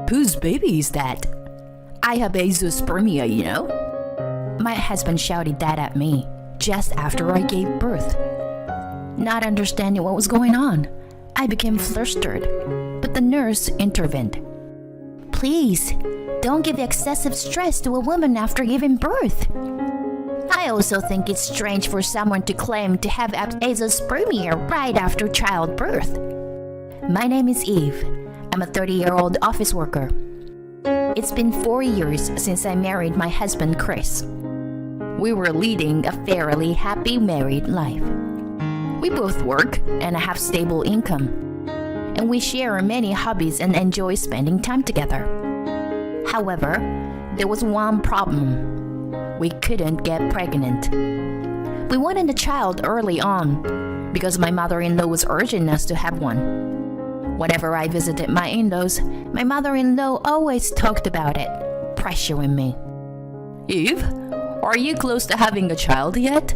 Whose baby is that? I have azoospermia, you know? My husband shouted that at me just after I gave birth. Not understanding what was going on, I became flustered, but the nurse intervened. Please, don't give excessive stress to a woman after giving birth. I also think it's strange for someone to claim to have azoospermia right after childbirth. My name is Eve. I'm a 30-year-old office worker. It's been 4 years since I married my husband, Chris. We were leading a fairly happy married life. We both work and have stable income, and we share many hobbies and enjoy spending time together. However, there was one problem. We couldn't get pregnant. We wanted a child early on because my mother-in-law was urging us to have one. Whenever I visited my in-laws, my mother-in-law always talked about it, pressuring me. Eve, are you close to having a child yet?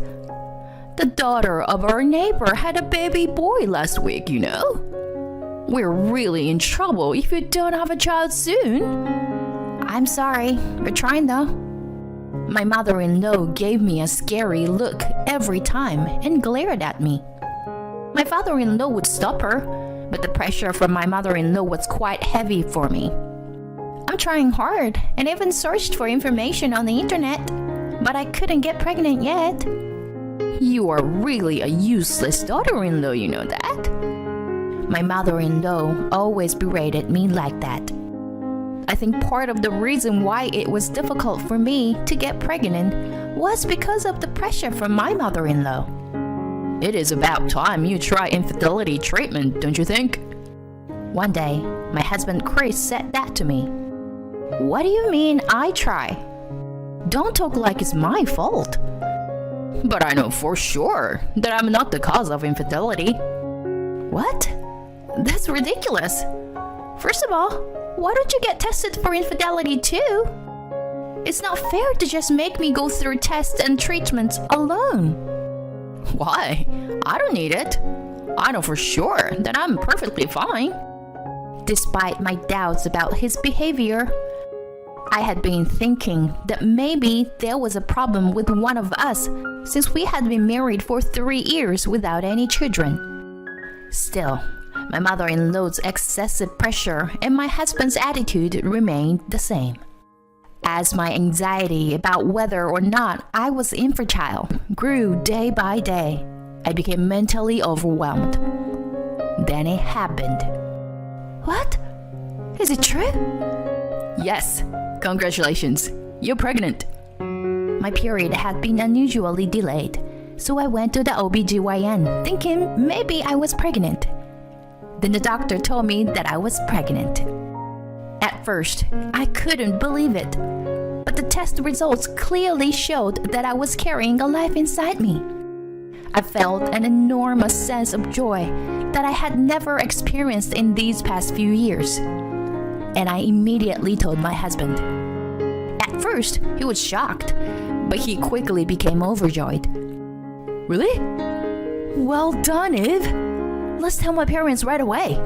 The daughter of our neighbor had a baby boy last week, you know. We're really in trouble if you don't have a child soon. I'm sorry, we're trying though. My mother-in-law gave me a scary look every time and glared at me. My father-in-law would stop her, but the pressure from my mother-in-law was quite heavy for me. I'm trying hard and even searched for information on the internet, but I couldn't get pregnant yet. You are really a useless daughter-in-law, you know that? My mother-in-law always berated me like that. I think part of the reason why it was difficult for me to get pregnant was because of the pressure from my mother-in-law. It is about time you try infertility treatment, don't you think? One day, my husband Chris said that to me. What do you mean I try? Don't talk like it's my fault. But I know for sure that I'm not the cause of infertility. What? That's ridiculous. First of all, why don't you get tested for infidelity too? It's not fair to just make me go through tests and treatments alone. Why? I don't need it. I know for sure that I'm perfectly fine. Despite my doubts about his behavior, I had been thinking that maybe there was a problem with one of us since we had been married for 3 years without any children. Still, my mother-in-law's excessive pressure and my husband's attitude remained the same. As my anxiety about whether or not I was infertile grew day by day, I became mentally overwhelmed. Then it happened. What? Is it true? Yes, congratulations. You're pregnant. My period had been unusually delayed, so I went to the OBGYN thinking maybe I was pregnant. Then the doctor told me that I was pregnant. At first, I couldn't believe it, but the test results clearly showed that I was carrying a life inside me. I felt an enormous sense of joy that I had never experienced in these past few years. And I immediately told my husband. At first, he was shocked, but he quickly became overjoyed. Really? Well done, Eve. Let's tell my parents right away.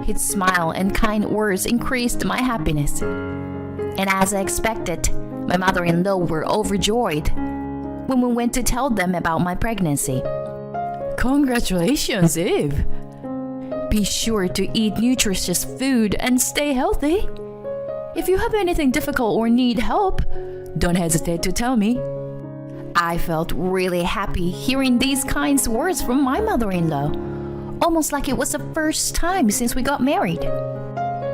His smile and kind words increased my happiness. And as I expected, my mother-in-law were overjoyed when we went to tell them about my pregnancy. Congratulations, Eve. Be sure to eat nutritious food and stay healthy. If you have anything difficult or need help, don't hesitate to tell me. I felt really happy hearing these kind words from my mother-in-law, almost like it was the first time since we got married.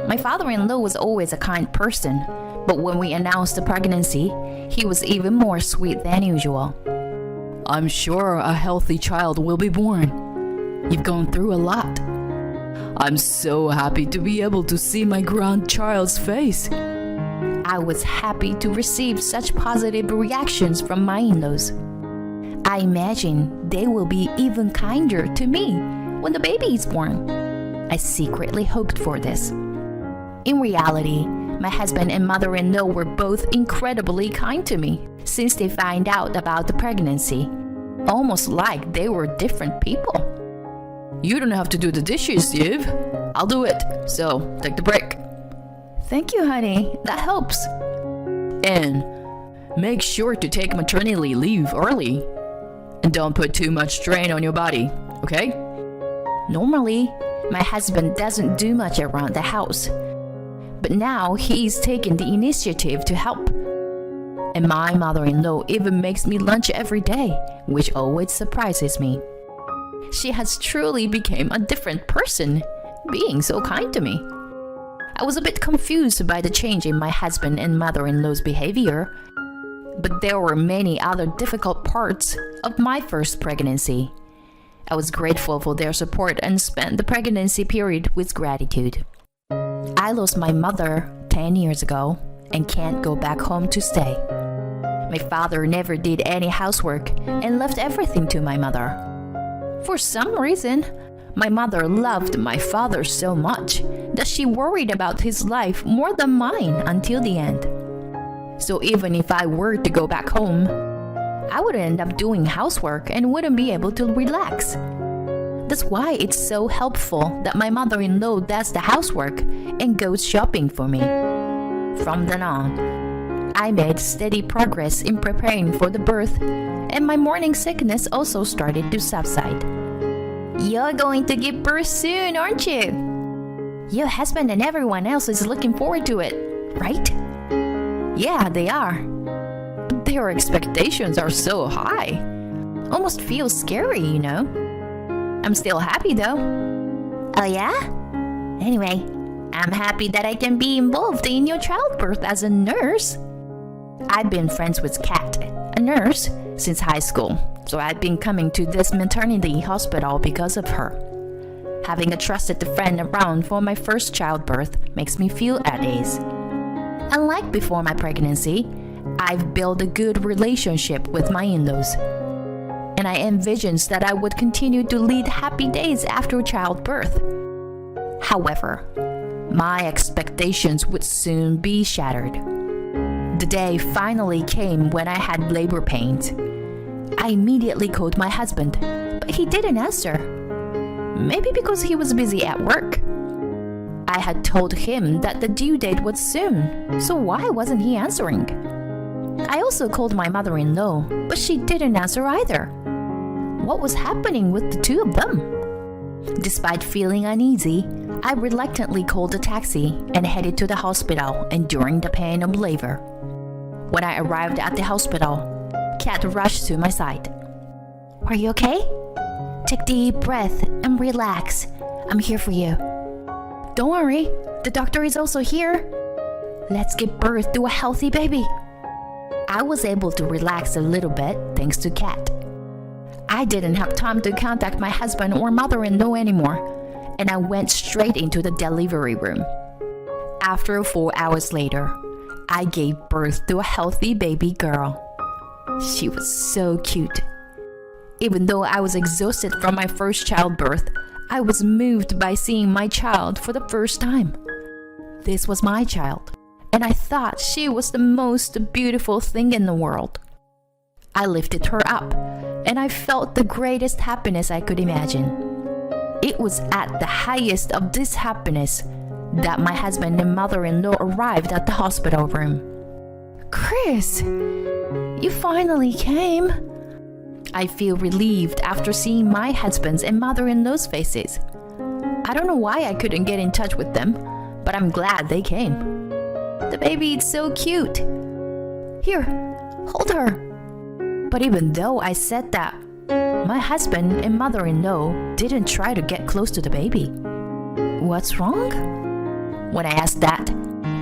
My father-in-law was always a kind person, but when we announced the pregnancy, he was even more sweet than usual. I'm sure a healthy child will be born. You've gone through a lot. I'm so happy to be able to see my grandchild's face. I was happy to receive such positive reactions from my in-laws. I imagine they will be even kinder to me when the baby is born. I secretly hoped for this. In reality, my husband and mother-in-law were both incredibly kind to me since they found out about the pregnancy, almost like they were different people. You don't have to do the dishes, Eve. I'll do it, so take the break. Thank you, honey. That helps. And make sure to take maternity leave early. And don't put too much strain on your body, okay? Normally, my husband doesn't do much around the house. But now he's taken the initiative to help. And my mother-in-law even makes me lunch every day, which always surprises me. She has truly become a different person, being so kind to me. I was a bit confused by the change in my husband and mother-in-law's behavior, but there were many other difficult parts of my first pregnancy. I was grateful for their support and spent the pregnancy period with gratitude. I lost my mother 10 years ago and can't go back home to stay. My father never did any housework and left everything to my mother. For some reason, my mother loved my father so much that she worried about his life more than mine until the end. So even if I were to go back home, I would end up doing housework and wouldn't be able to relax. That's why it's so helpful that my mother-in-law does the housework and goes shopping for me. From then on, I made steady progress in preparing for the birth, and my morning sickness also started to subside. You're going to give birth soon, aren't you? Your husband and everyone else is looking forward to it, right? Yeah, they are. But their expectations are so high. Almost feels scary, you know? I'm still happy though. Oh yeah? Anyway, I'm happy that I can be involved in your childbirth as a nurse. I've been friends with Kat, a nurse, since high school, so I've been coming to this maternity hospital because of her. Having a trusted friend around for my first childbirth makes me feel at ease. Unlike before my pregnancy, I've built a good relationship with my in-laws. And I envisioned that I would continue to lead happy days after childbirth. However, my expectations would soon be shattered. The day finally came when I had labor pains. I immediately called my husband, but he didn't answer. Maybe because he was busy at work. I had told him that the due date was soon, so why wasn't he answering? I also called my mother-in-law, but she didn't answer either. What was happening with the two of them? Despite feeling uneasy, I reluctantly called a taxi and headed to the hospital enduring the pain of labor. When I arrived at the hospital, Kat rushed to my side. Are you okay? Take a deep breath and relax. I'm here for you. Don't worry, the doctor is also here. Let's give birth to a healthy baby. I was able to relax a little bit thanks to Kat. I didn't have time to contact my husband or mother-in-law anymore, and I went straight into the delivery room. After 4 hours later, I gave birth to a healthy baby girl. She was so cute. Even though I was exhausted from my first childbirth, I was moved by seeing my child for the first time. This was my child, and I thought she was the most beautiful thing in the world. I lifted her up, and I felt the greatest happiness I could imagine. It was at the highest of this happiness that my husband and mother-in-law arrived at the hospital room. Chris, you finally came. I feel relieved after seeing my husband's and mother-in-law's faces. I don't know why I couldn't get in touch with them, but I'm glad they came. The baby is so cute. Here, hold her. But even though I said that, my husband and mother-in-law didn't try to get close to the baby. What's wrong? When I asked that,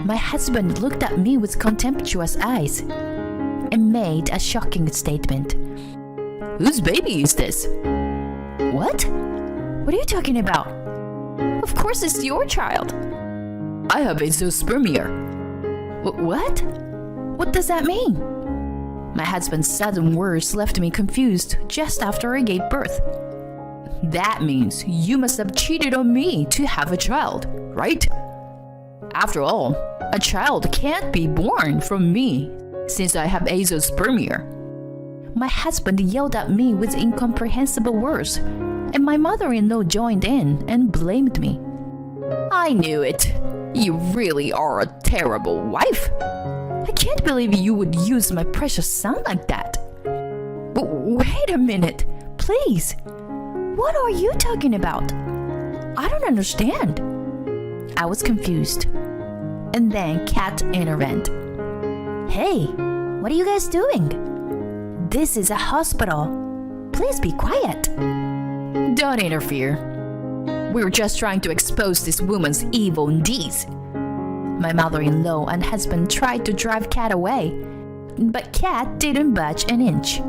my husband looked at me with contemptuous eyes and made a shocking statement. Whose baby is this? What? What are you talking about? Of course it's your child. I have azoospermia. What? What does that mean? My husband's sudden words left me confused just after I gave birth. That means you must have cheated on me to have a child, right? After all, a child can't be born from me since I have azoospermia. My husband yelled at me with incomprehensible words, and my mother-in-law joined in and blamed me. I knew it. You really are a terrible wife. I can't believe you would use my precious son like that. Wait a minute, please. What are you talking about? I don't understand. I was confused. And then Kat intervened. Hey, what are you guys doing? This is a hospital. Please be quiet. Don't interfere. We're just trying to expose this woman's evil deeds. My mother-in-law and husband tried to drive Kat away, but Kat didn't budge an inch.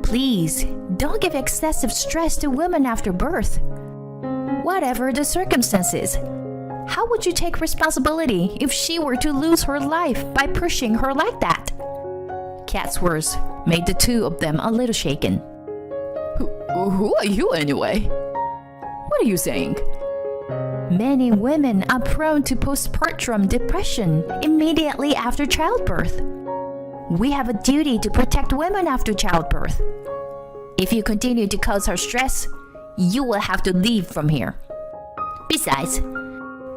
Please, don't give excessive stress to women after birth. Whatever the circumstances, how would you take responsibility if she were to lose her life by pushing her like that? Kat's words made the two of them a little shaken. Who are you anyway? What are you saying? Many women are prone to postpartum depression immediately after childbirth. We have a duty to protect women after childbirth. If you continue to cause her stress, you will have to leave from here. Besides,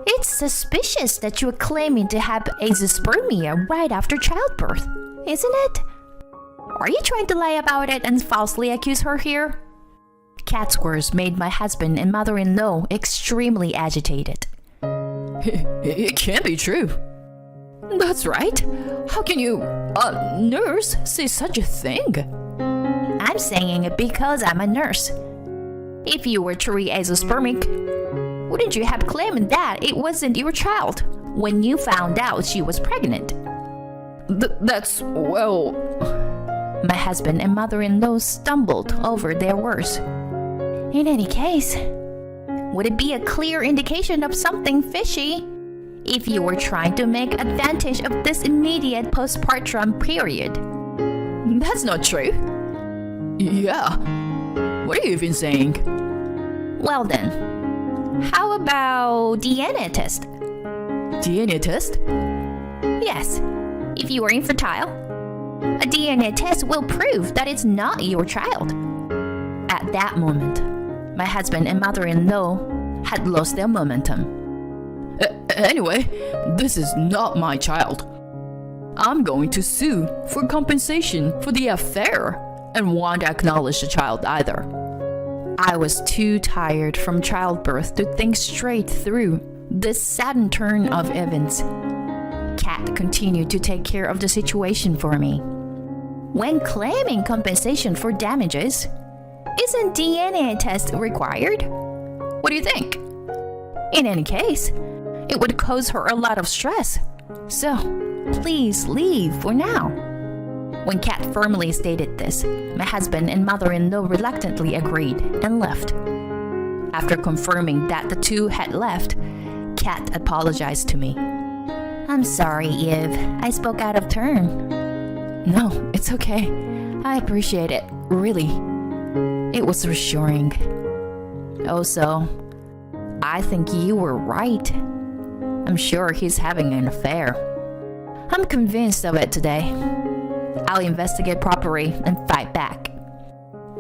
it's suspicious that you're claiming to have azoospermia right after childbirth, isn't it? Are you trying to lie about it and falsely accuse her here? Kat's words made my husband and mother-in-law extremely agitated. It can't be true. That's right. How can you, a nurse, say such a thing? I'm saying it because I'm a nurse. If you were truly azoospermic, wouldn't you have claimed that it wasn't your child when you found out she was pregnant? That's, well... My husband and mother-in-law stumbled over their words. In any case, would it be a clear indication of something fishy if you were trying to make advantage of this immediate postpartum period? That's not true. Yeah. What are you even saying? Well then, how about DNA test? DNA test? Yes. If you are infertile, a DNA test will prove that it's not your child. At that moment, my husband and mother-in-law had lost their momentum. Anyway, this is not my child. I'm going to sue for compensation for the affair and won't acknowledge the child either. I was too tired from childbirth to think straight through this sudden turn of events. Kat continued to take care of the situation for me. When claiming compensation for damages, isn't DNA test required? What do you think? In any case, it would cause her a lot of stress. So, please leave for now. When Kat firmly stated this, my husband and mother-in-law reluctantly agreed and left. After confirming that the two had left, Kat apologized to me. I'm sorry, Eve. I spoke out of turn. No, it's okay. I appreciate it, really. It was reassuring. Also, I think you were right. I'm sure he's having an affair. I'm convinced of it today. I'll investigate properly and fight back.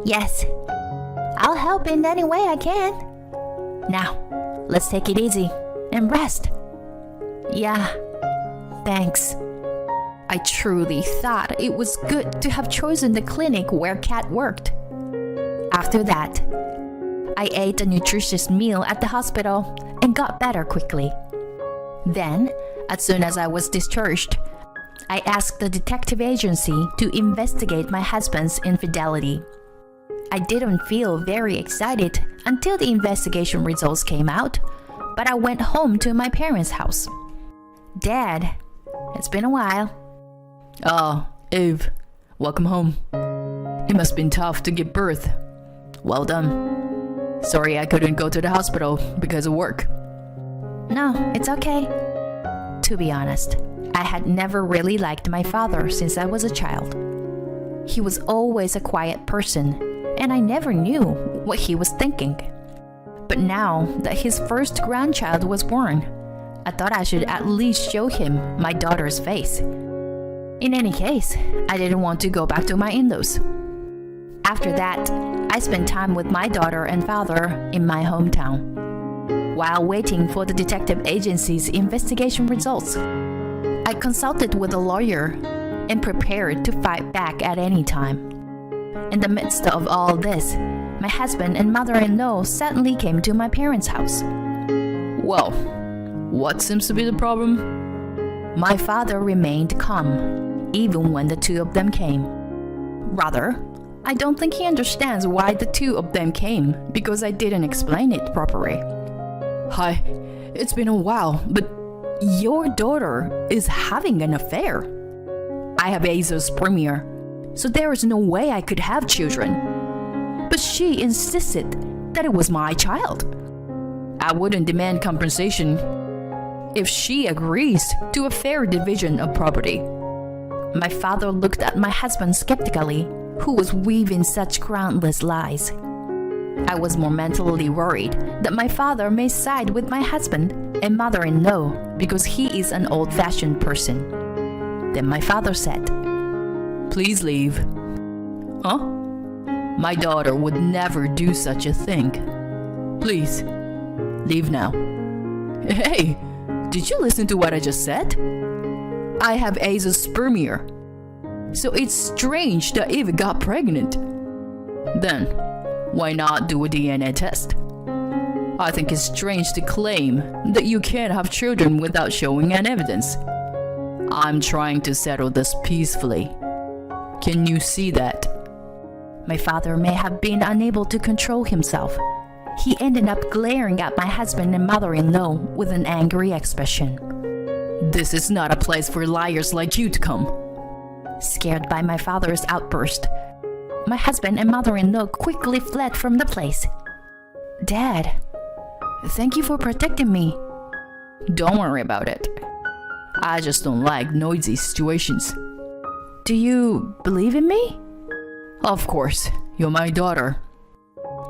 Yes, I'll help in any way I can. Now, let's take it easy and rest. Yeah, thanks. I truly thought it was good to have chosen the clinic where Kat worked. After that, I ate a nutritious meal at the hospital and got better quickly. Then, as soon as I was discharged, I asked the detective agency to investigate my husband's infidelity. I didn't feel very excited until the investigation results came out, but I went home to my parents' house. Dad, it's been a while. Oh, Eve, welcome home. It must have been tough to give birth. Well done. Sorry I couldn't go to the hospital because of work. No, it's okay. To be honest, I had never really liked my father since I was a child. He was always a quiet person, and I never knew what he was thinking. But now that his first grandchild was born, I thought I should at least show him my daughter's face. In any case, I didn't want to go back to my in-laws. After that, I spent time with my daughter and father in my hometown. While waiting for the detective agency's investigation results, I consulted with a lawyer and prepared to fight back at any time. In the midst of all this, my husband and mother-in-law suddenly came to my parents' house. Well, what seems to be the problem? My father remained calm, even when the two of them came. Rather, I don't think he understands why the two of them came because I didn't explain it properly. Hi, it's been a while, but your daughter is having an affair. I have azoospermia, so there is no way I could have children. But she insisted that it was my child. I wouldn't demand compensation if she agrees to a fair division of property. My father looked at my husband skeptically, who was weaving such groundless lies. I was more mentally worried that my father may side with my husband and mother-in-law because he is an old-fashioned person. Then my father said, "Please leave." "Huh?" "My daughter would never do such a thing. Please, leave now." Hey, did you listen to what I just said? I have azoospermia, so it's strange that Eve got pregnant. Then, why not do a DNA test? I think it's strange to claim that you can't have children without showing an evidence. I'm trying to settle this peacefully. Can you see that? My father may have been unable to control himself. He ended up glaring at my husband and mother-in-law with an angry expression. This is not a place for liars like you to come. Scared by my father's outburst, my husband and mother-in-law quickly fled from the place. Dad, thank you for protecting me. Don't worry about it. I just don't like noisy situations. Do you believe in me? Of course, you're my daughter.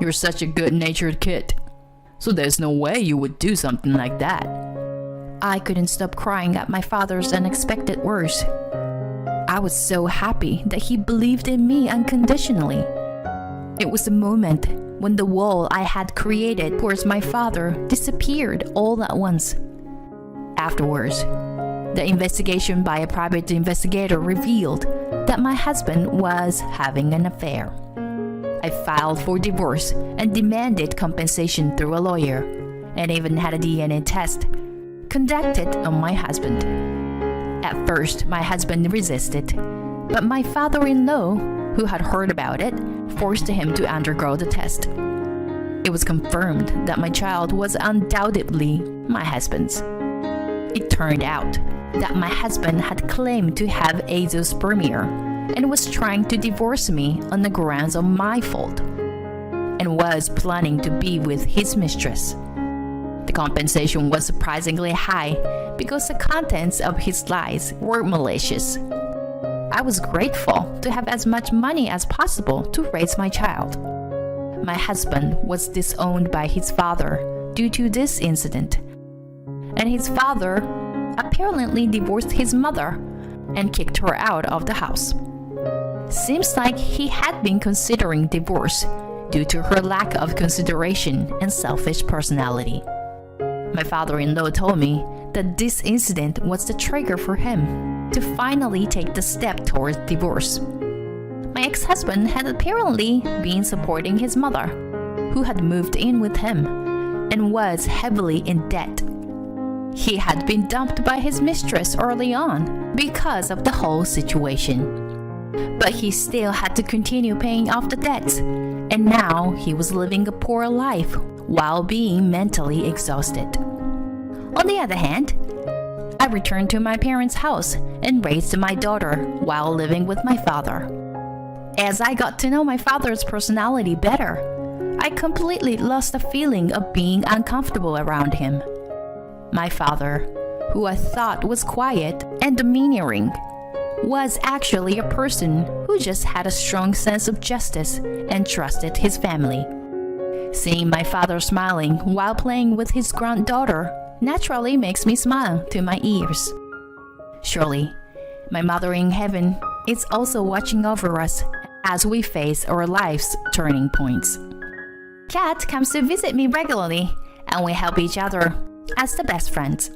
You're such a good-natured kid, so there's no way you would do something like that. I couldn't stop crying at my father's unexpected words. I was so happy that he believed in me unconditionally. It was the moment when the wall I had created towards my father disappeared all at once. Afterwards, the investigation by a private investigator revealed that my husband was having an affair. I filed for divorce and demanded compensation through a lawyer, and even had a DNA test conducted on my husband. At first, my husband resisted, but my father-in-law, who had heard about it, forced him to undergo the test. It was confirmed that my child was undoubtedly my husband's. It turned out that my husband had claimed to have azoospermia and was trying to divorce me on the grounds of my fault, and was planning to be with his mistress. The compensation was surprisingly high because the contents of his lies were malicious. I was grateful to have as much money as possible to raise my child. My husband was disowned by his father due to this incident, and his father apparently divorced his mother and kicked her out of the house. Seems like he had been considering divorce due to her lack of consideration and selfish personality. My father-in-law told me that this incident was the trigger for him to finally take the step towards divorce. My ex-husband had apparently been supporting his mother, who had moved in with him and was heavily in debt. He had been dumped by his mistress early on because of the whole situation. But he still had to continue paying off the debts, and now he was living a poor life while being mentally exhausted. On the other hand, I returned to my parents' house and raised my daughter while living with my father. As I got to know my father's personality better, I completely lost the feeling of being uncomfortable around him. My father, who I thought was quiet and demeaning, was actually a person who just had a strong sense of justice and trusted his family. Seeing my father smiling while playing with his granddaughter naturally makes me smile to my ears. Surely, my mother in heaven is also watching over us as we face our life's turning points. Kat comes to visit me regularly, and we help each other as the best friends.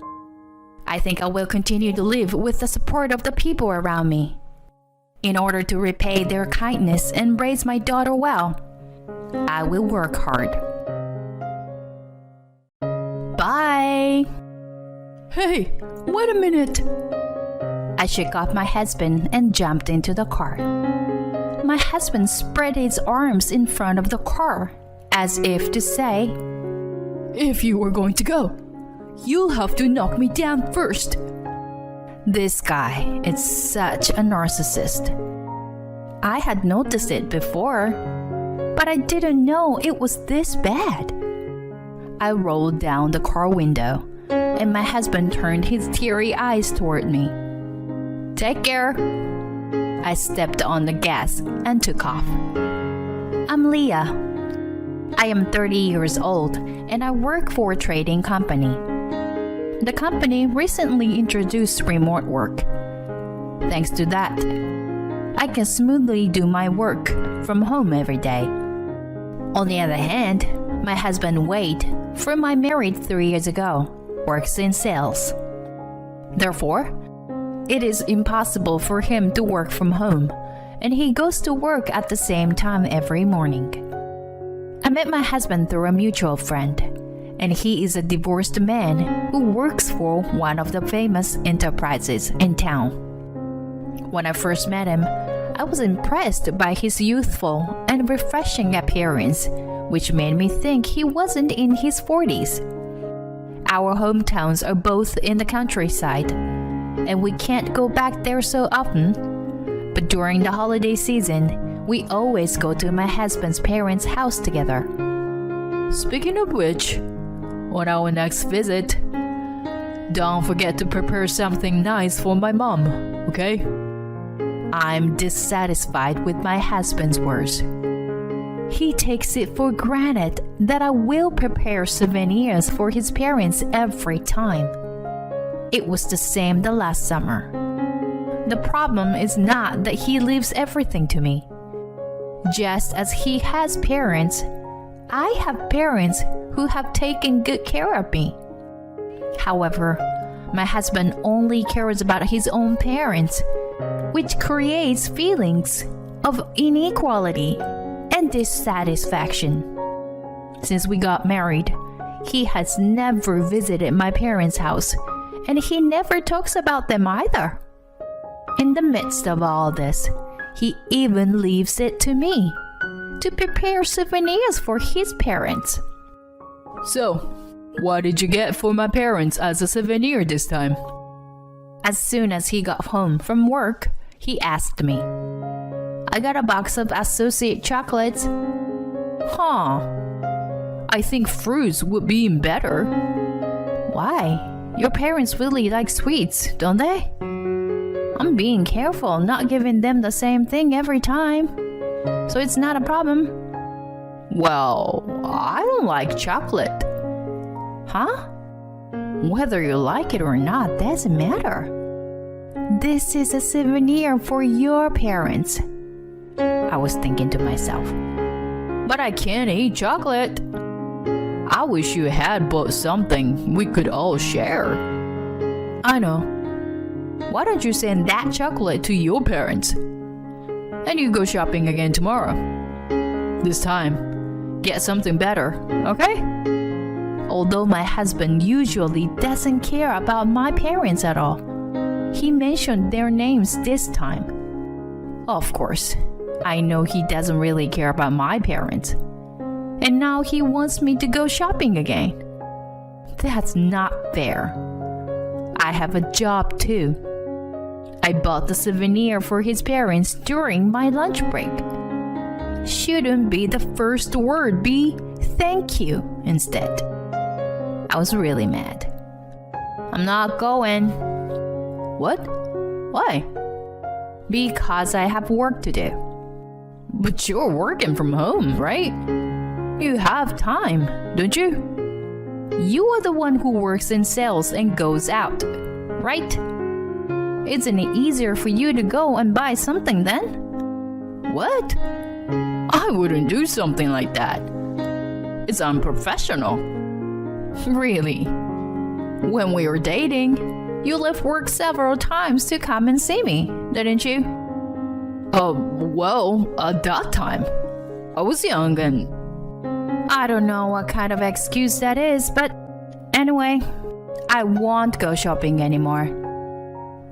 I think I will continue to live with the support of the people around me. In order to repay their kindness and raise my daughter well, I will work hard. Bye! Hey, wait a minute. I shook off my husband and jumped into the car. My husband spread his arms in front of the car, as if to say, If you were going to go, you'll have to knock me down first. This guy is such a narcissist. I had noticed it before, but I didn't know it was this bad. I rolled down the car window, and my husband turned his teary eyes toward me. Take care. I stepped on the gas and took off. I'm Leah. I am 30 years old, and I work for a trading company. The company recently introduced remote work. Thanks to that, I can smoothly do my work from home every day. On the other hand, my husband Wade, whom I married 3 years ago, works in sales. Therefore, it is impossible for him to work from home, and he goes to work at the same time every morning. I met my husband through a mutual friend, and he is a divorced man who works for one of the famous enterprises in town. When I first met him, I was impressed by his youthful and refreshing appearance, which made me think he wasn't in his 40s. Our hometowns are both in the countryside, and we can't go back there so often. But during the holiday season, we always go to my husband's parents' house together. Speaking of which, on our next visit, don't forget to prepare something nice for my mom, okay? I'm dissatisfied with my husband's words. He takes it for granted that I will prepare souvenirs for his parents every time. It was the same the last summer. The problem is not that he leaves everything to me. Just as he has parents, I have parents who have taken good care of me. However, my husband only cares about his own parents, which creates feelings of inequality and dissatisfaction. Since we got married, he has never visited my parents' house, and he never talks about them either. In the midst of all this, he even leaves it to me to prepare souvenirs for his parents. So, what did you get for my parents as a souvenir this time? As soon as he got home from work, he asked me. I got a box of associate chocolates. Huh. I think fruits would be better. Why? Your parents really like sweets, don't they? I'm being careful, not giving them the same thing every time. So it's not a problem. Well, I don't like chocolate. Huh? Whether you like it or not doesn't matter. This is a souvenir for your parents. I was thinking to myself. But I can't eat chocolate. I wish you had bought something we could all share. I know. Why don't you send that chocolate to your parents? And you go shopping again tomorrow. This time, get something better, okay? Although my husband usually doesn't care about my parents at all, he mentioned their names this time. Of course, I know he doesn't really care about my parents. And now he wants me to go shopping again. That's not fair. I have a job too. I bought the souvenir for his parents during my lunch break. Shouldn't be the first word be thank you instead? I was really mad. I'm not going. What? Why? Because I have work to do. But you're working from home, right? You have time, don't you? You are the one who works in sales and goes out, right? Isn't it easier for you to go and buy something then? What? I wouldn't do something like that. It's unprofessional. Really? When we were dating, you left work several times to come and see me, didn't you? Well, at that time, I was young and... I don't know what kind of excuse that is, but anyway, I won't go shopping anymore.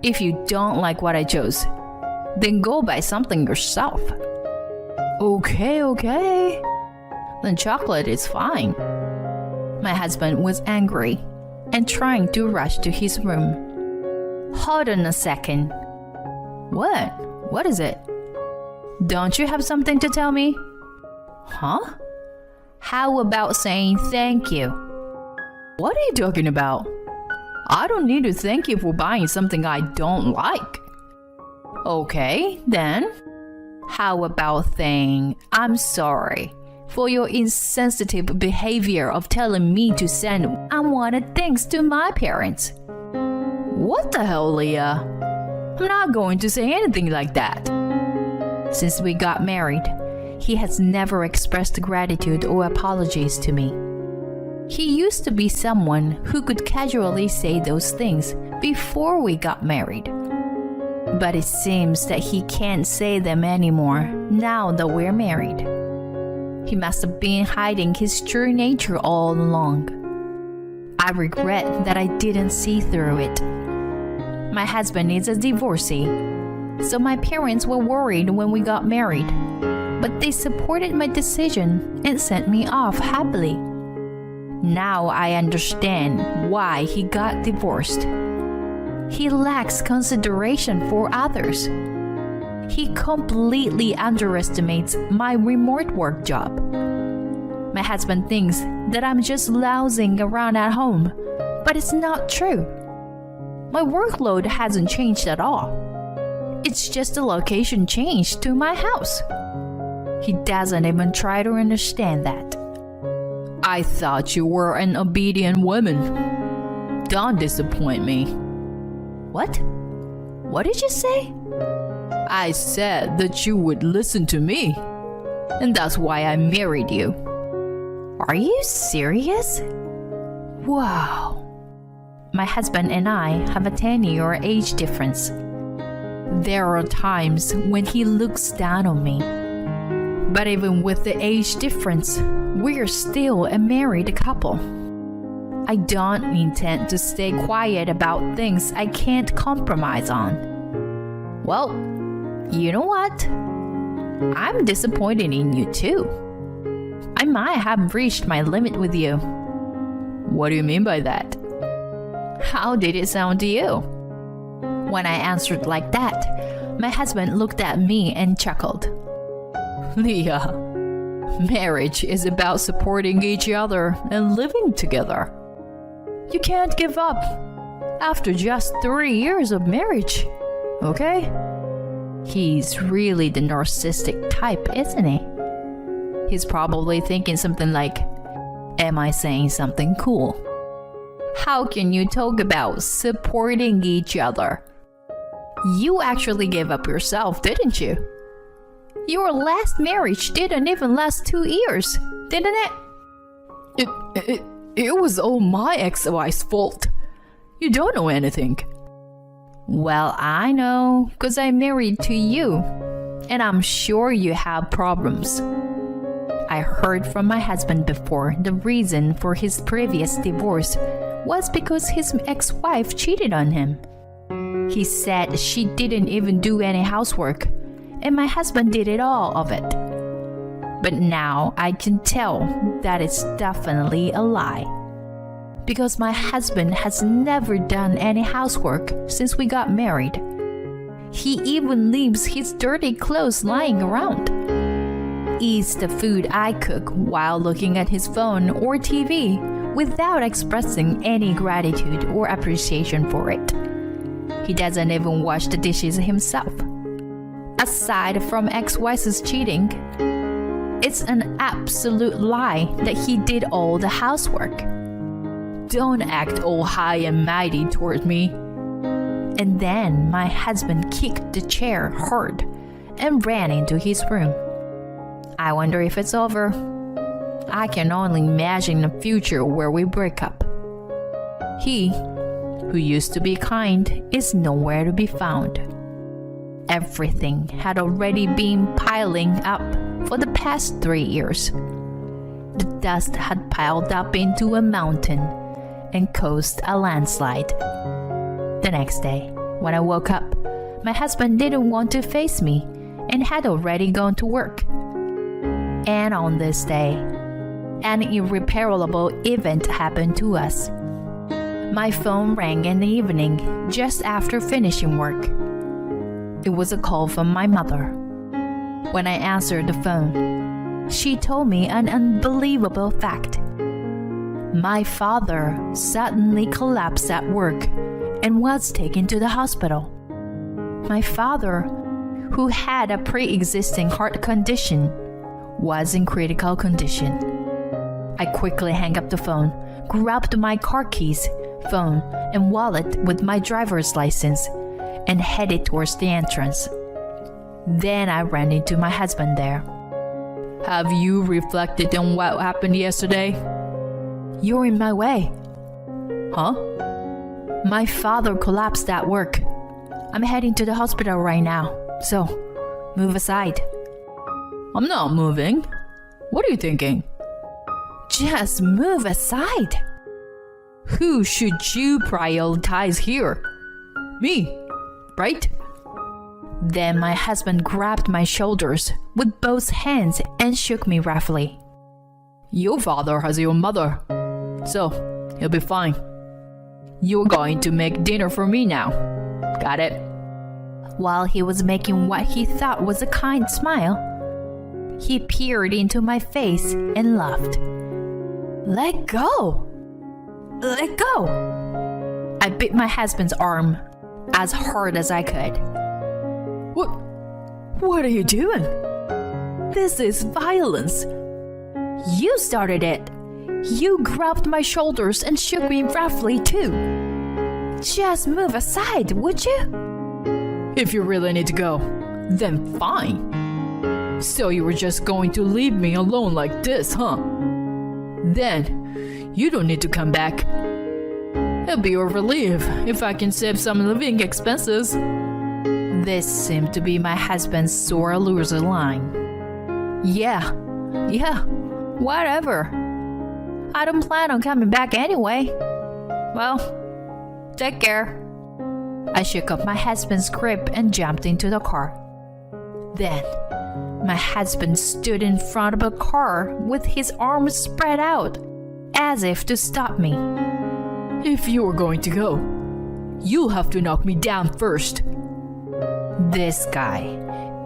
If you don't like what I chose, then go buy something yourself. Okay. Then chocolate is fine. My husband was angry and trying to rush to his room. Hold on a second. What? What is it? Don't you have something to tell me? Huh? How about saying thank you? What are you talking about? I don't need to thank you for buying something I don't like. Okay, then. How about saying I'm sorry for your insensitive behavior of telling me to send unwanted things to my parents? What the hell, Leah? I'm not going to say anything like that. Since we got married, he has never expressed gratitude or apologies to me. He used to be someone who could casually say those things before we got married. But it seems that he can't say them anymore now that we're married. He must have been hiding his true nature all along. I regret that I didn't see through it. My husband is a divorcee, so my parents were worried when we got married, but they supported my decision and sent me off happily. Now I understand why he got divorced. He lacks consideration for others. He completely underestimates my remote work job. My husband thinks that I'm just lounging around at home, but it's not true. My workload hasn't changed at all. It's just a location change to my house. He doesn't even try to understand that. I thought you were an obedient woman. Don't disappoint me. What? What did you say? I said that you would listen to me. And that's why I married you. Are you serious? Wow. My husband and I have a 10-year age difference. There are times when he looks down on me. But even with the age difference, we're still a married couple. I don't intend to stay quiet about things I can't compromise on. Well, you know what? I'm disappointed in you too. I might have reached my limit with you. What do you mean by that? How did it sound to you? When I answered like that, my husband looked at me and chuckled. Leah, marriage is about supporting each other and living together. You can't give up after just 3 years of marriage, okay? He's really the narcissistic type, isn't he? He's probably thinking something like, am I saying something cool? How can you talk about supporting each other? You actually gave up yourself, didn't you? Your last marriage didn't even last 2 years, didn't it? It was all my ex-wife's fault. You don't know anything. Well, I know, because I'm married to you, and I'm sure you have problems. I heard from my husband before the reason for his previous divorce was because his ex-wife cheated on him. He said she didn't even do any housework, and my husband did it all of it. But now I can tell that it's definitely a lie. Because my husband has never done any housework since we got married. He even leaves his dirty clothes lying around. Eats the food I cook while looking at his phone or TV without expressing any gratitude or appreciation for it. He doesn't even wash the dishes himself. Aside from ex-wife's cheating, it's an absolute lie that he did all the housework. Don't act all high and mighty toward me. And then my husband kicked the chair hard and ran into his room. I wonder if it's over. I can only imagine a future where we break up. He, who used to be kind, is nowhere to be found. Everything had already been piling up for the past 3 years. The dust had piled up into a mountain and caused a landslide. The next day, when I woke up, my husband didn't want to face me and had already gone to work. And on this day, an irreparable event happened to us. My phone rang in the evening just after finishing work. It was a call from my mother. When I answered the phone, she told me an unbelievable fact. My father suddenly collapsed at work and was taken to the hospital. My father, who had a pre-existing heart condition, was in critical condition. I quickly hung up the phone, grabbed my car keys, phone, and wallet with my driver's license, and headed towards the entrance. Then I ran into my husband there. Have you reflected on what happened yesterday? You're in my way. Huh? My father collapsed at work. I'm heading to the hospital right now, so move aside. I'm not moving. What are you thinking? Just move aside. Who should you prioritize here? Me, right? Then my husband grabbed my shoulders with both hands and shook me roughly. Your father has your mother, so he'll be fine. You're going to make dinner for me now. Got it? While he was making what he thought was a kind smile, he peered into my face and laughed. Let go! Let go! I bit my husband's arm as hard as I could. What are you doing? This is violence. You started it. You grabbed my shoulders and shook me roughly too. Just move aside, would you? If you really need to go, then fine. So you were just going to leave me alone like this, huh? Then you don't need to come back. It'll be a relief if I can save some living expenses. This seemed to be my husband's sore loser line. Yeah, whatever. I don't plan on coming back anyway. Well, take care. I shook up my husband's grip and jumped into the car. Then, my husband stood in front of a car with his arms spread out, as if to stop me. If you are going to go, you'll have to knock me down first. This guy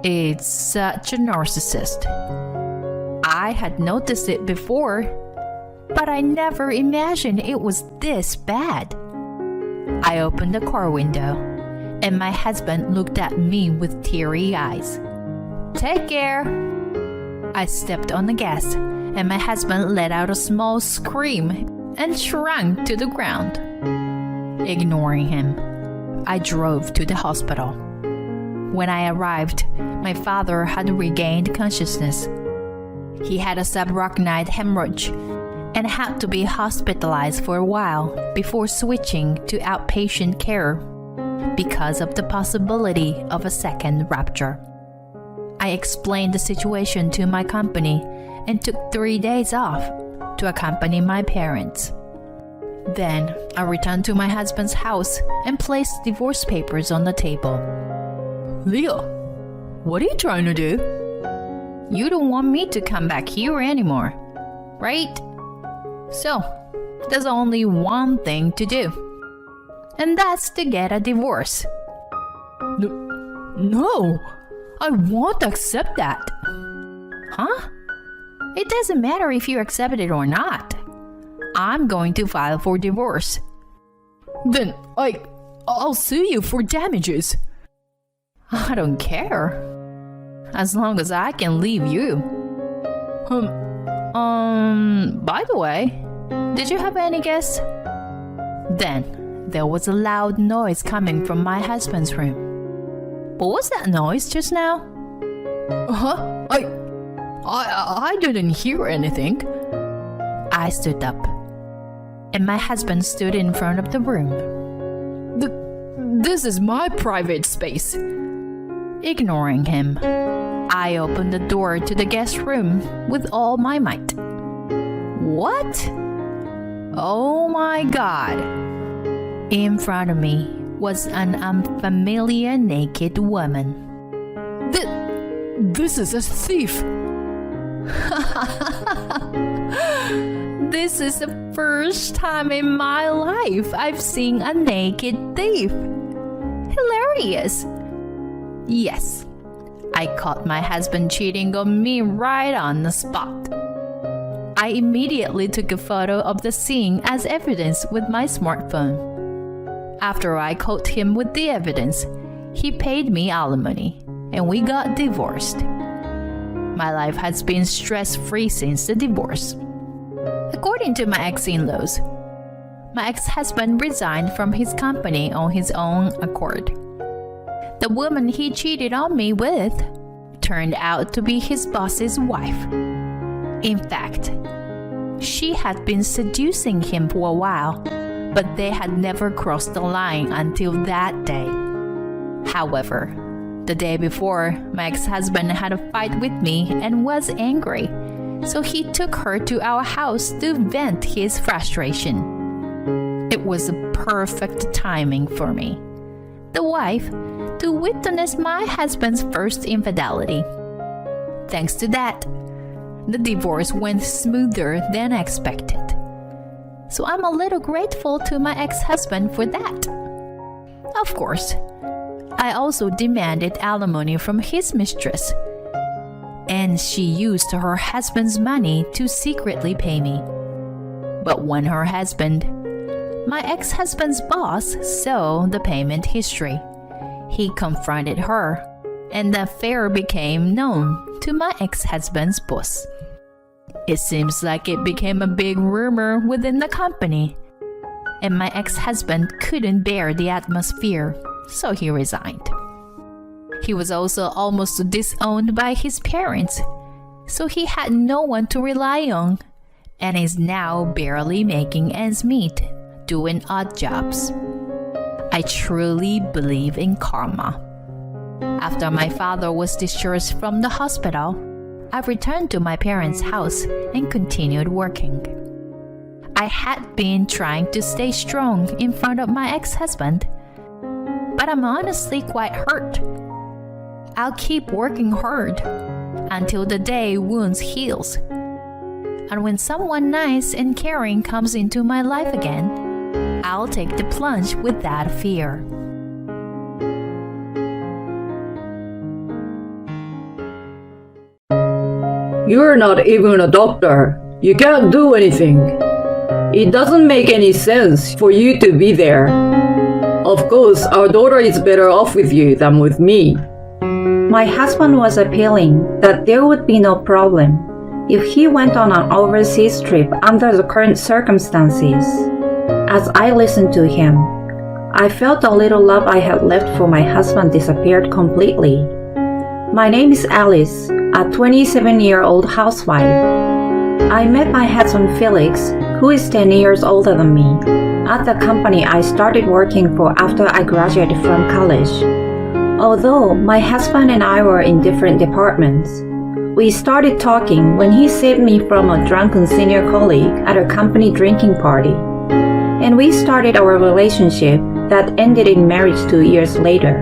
is such a narcissist. I had noticed it before, but I never imagined it was this bad. I opened the car window, and my husband looked at me with teary eyes. Take care. I stepped on the gas, and my husband let out a small scream and shrunk to the ground. Ignoring him, I drove to the hospital. When I arrived, my father had regained consciousness. He had a subarachnoid hemorrhage and had to be hospitalized for a while before switching to outpatient care because of the possibility of a second rupture. I explained the situation to my company and took 3 days off to accompany my parents. Then I returned to my husband's house and placed divorce papers on the table. Leah, what are you trying to do? You don't want me to come back here anymore, right? So, there's only one thing to do, and that's to get a divorce. No, I won't accept that. Huh? It doesn't matter if you accept it or not. I'm going to file for divorce. Then I'll sue you for damages. I don't care. As long as I can leave you. By the way, did you have any guests? Then there was a loud noise coming from my husband's room. What was that noise just now? Huh? I didn't hear anything. I stood up, and my husband stood in front of the room. This is my private space. Ignoring him, I opened the door to the guest room with all my might. What? Oh my God! In front of me was an unfamiliar naked woman. This is a thief. This is the first time in my life I've seen a naked thief. Hilarious. Yes, I caught my husband cheating on me right on the spot. I immediately took a photo of the scene as evidence with my smartphone. After I caught him with the evidence, he paid me alimony and we got divorced. My life has been stress-free since the divorce. According to my ex-in-laws, my ex-husband resigned from his company on his own accord. The woman he cheated on me with turned out to be his boss's wife. In fact, she had been seducing him for a while, but they had never crossed the line until that day. However, the day before, my ex-husband had a fight with me and was angry, so he took her to our house to vent his frustration. It was a perfect timing for me, the wife, to witness my husband's first infidelity. Thanks to that, the divorce went smoother than expected. So I'm a little grateful to my ex-husband for that. Of course, I also demanded alimony from his mistress, and she used her husband's money to secretly pay me. But when her husband, my ex-husband's boss, saw the payment history, he confronted her, and the affair became known to my ex-husband's boss. It seems like it became a big rumor within the company, and my ex-husband couldn't bear the atmosphere, so he resigned. He was also almost disowned by his parents, so he had no one to rely on, and is now barely making ends meet, doing odd jobs. I truly believe in karma. After my father was discharged from the hospital, I returned to my parents' house and continued working. I had been trying to stay strong in front of my ex-husband, but I'm honestly quite hurt. I'll keep working hard until the day wounds heals. And when someone nice and caring comes into my life again, I'll take the plunge without fear. You're not even a doctor. You can't do anything. It doesn't make any sense for you to be there. Of course, our daughter is better off with you than with me. My husband was appealing that there would be no problem if he went on an overseas trip under the current circumstances. As I listened to him, I felt the little love I had left for my husband disappeared completely. My name is Alice, a 27-year-old housewife. I met my husband Felix, who is 10 years older than me, at the company I started working for after I graduated from college. Although my husband and I were in different departments, we started talking when he saved me from a drunken senior colleague at a company drinking party. And we started our relationship that ended in marriage 2 years later.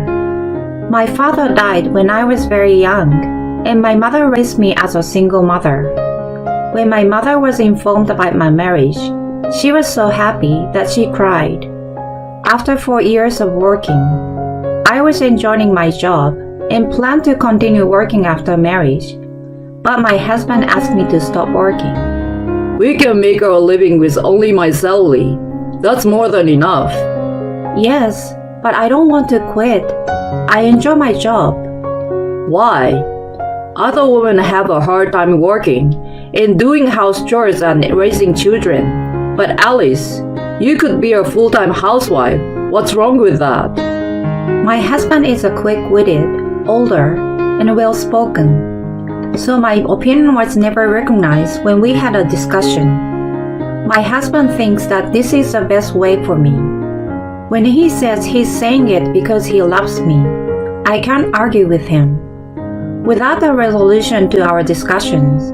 My father died when I was very young, and my mother raised me as a single mother. When my mother was informed about my marriage, she was so happy that she cried. After 4 years of working, I was enjoying my job and planned to continue working after marriage, but my husband asked me to stop working. We can make our living with only my salary. That's more than enough. Yes, but I don't want to quit. I enjoy my job. Why? Other women have a hard time working and doing house chores and raising children. But Alice, you could be a full-time housewife. What's wrong with that? My husband is a quick-witted, older, and well-spoken, so my opinion was never recognized when we had a discussion. My husband thinks that this is the best way for me. When he says he's saying it because he loves me, I can't argue with him. Without a resolution to our discussions,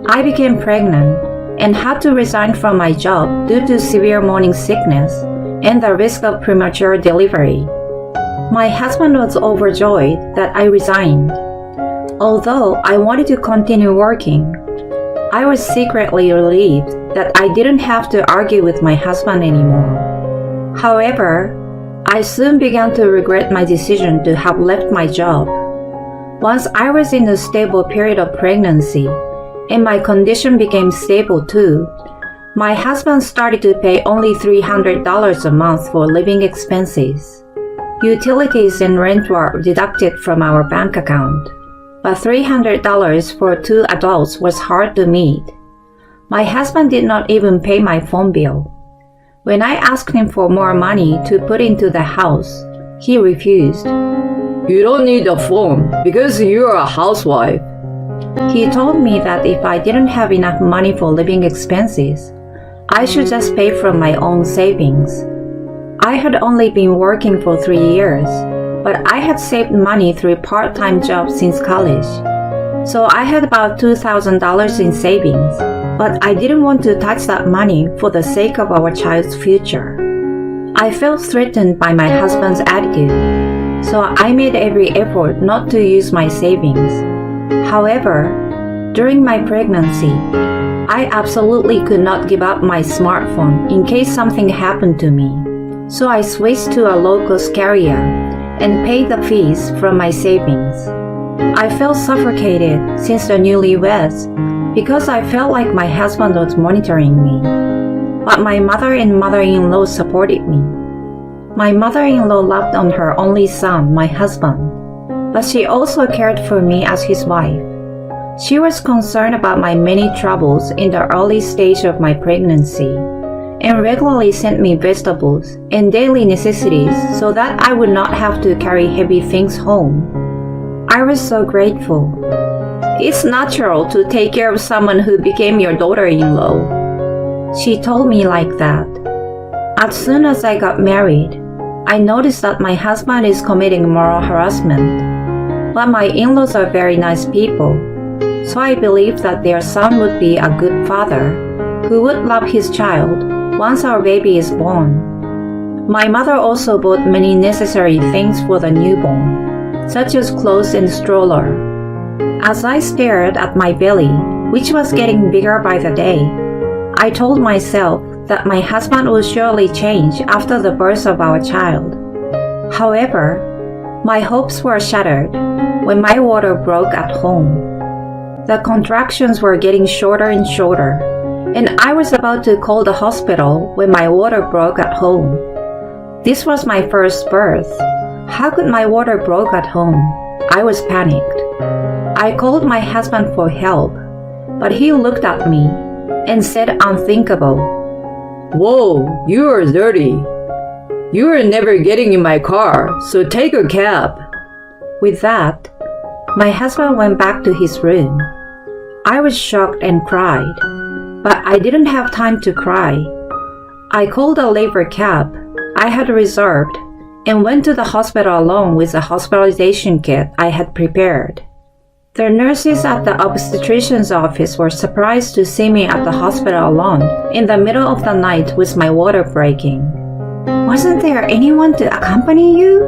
I became pregnant and had to resign from my job due to severe morning sickness and the risk of premature delivery. My husband was overjoyed that I resigned. Although I wanted to continue working, I was secretly relieved that I didn't have to argue with my husband anymore. However, I soon began to regret my decision to have left my job. Once I was in a stable period of pregnancy, and my condition became stable too, my husband started to pay only $300 a month for living expenses. Utilities and rent were deducted from our bank account, but $300 for 2 adults was hard to meet. My husband did not even pay my phone bill. When I asked him for more money to put into the house, he refused. You don't need a phone because you're a housewife. He told me that if I didn't have enough money for living expenses, I should just pay from my own savings. I had only been working for 3 years, but I had saved money through part-time jobs since college. So I had about $2,000 in savings, but I didn't want to touch that money for the sake of our child's future. I felt threatened by my husband's attitude, so I made every effort not to use my savings. However, during my pregnancy, I absolutely could not give up my smartphone in case something happened to me. So I switched to a low-cost carrier and paid the fees from my savings. I felt suffocated since the newlyweds because I felt like my husband was monitoring me. But my mother and mother-in-law supported me. My mother-in-law loved on her only son, my husband, but she also cared for me as his wife. She was concerned about my many troubles in the early stage of my pregnancy and regularly sent me vegetables and daily necessities so that I would not have to carry heavy things home. I was so grateful. It's natural to take care of someone who became your daughter-in-law. She told me like that. As soon as I got married, I noticed that my husband is committing moral harassment. But my in-laws are very nice people, so I believed that their son would be a good father who would love his child once our baby is born. My mother also bought many necessary things for the newborn, such as clothes and stroller. As I stared at my belly, which was getting bigger by the day, I told myself that my husband would surely change after the birth of our child. However, my hopes were shattered when my water broke at home. The contractions were getting shorter and shorter, and I was about to call the hospital when my water broke at home. This was my first birth. How could my water broke at home? I was panicked. I called my husband for help, but he looked at me and said unthinkable. Whoa, you are dirty. You are never getting in my car, so take a cab. With that, my husband went back to his room. I was shocked and cried, but I didn't have time to cry. I called a labor cab I had reserved and went to the hospital alone with a hospitalization kit I had prepared. The nurses at the obstetrician's office were surprised to see me at the hospital alone in the middle of the night with my water breaking. "Wasn't there anyone to accompany you?"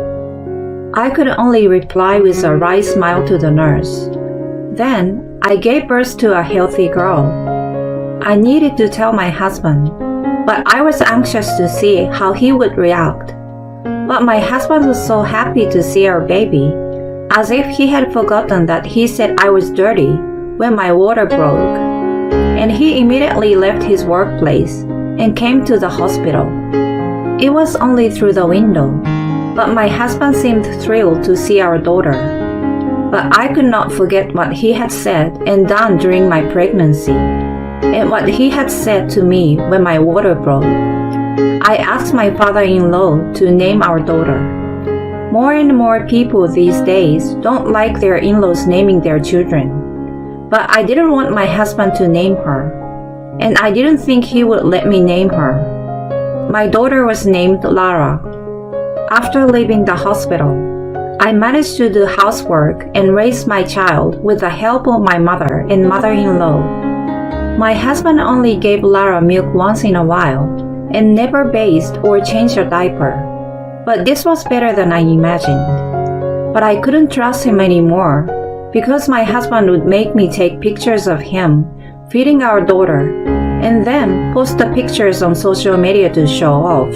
I could only reply with a wry smile to the nurse. Then I gave birth to a healthy girl. I needed to tell my husband, but I was anxious to see how he would react. But my husband was so happy to see our baby, as if he had forgotten that he said I was dirty when my water broke. And he immediately left his workplace and came to the hospital. It was only through the window, but my husband seemed thrilled to see our daughter. But I could not forget what he had said and done during my pregnancy, and what he had said to me when my water broke. I asked my father-in-law to name our daughter. More and more people these days don't like their in-laws naming their children, but I didn't want my husband to name her. and I didn't think he would let me name her. My daughter was named Lara. After leaving the hospital, I managed to do housework and raise my child with the help of my mother and mother-in-law. My husband only gave Lara milk once in a while and never bathed or changed her diaper, but this was better than I imagined. But I couldn't trust him anymore because my husband would make me take pictures of him feeding our daughter and then post the pictures on social media to show off.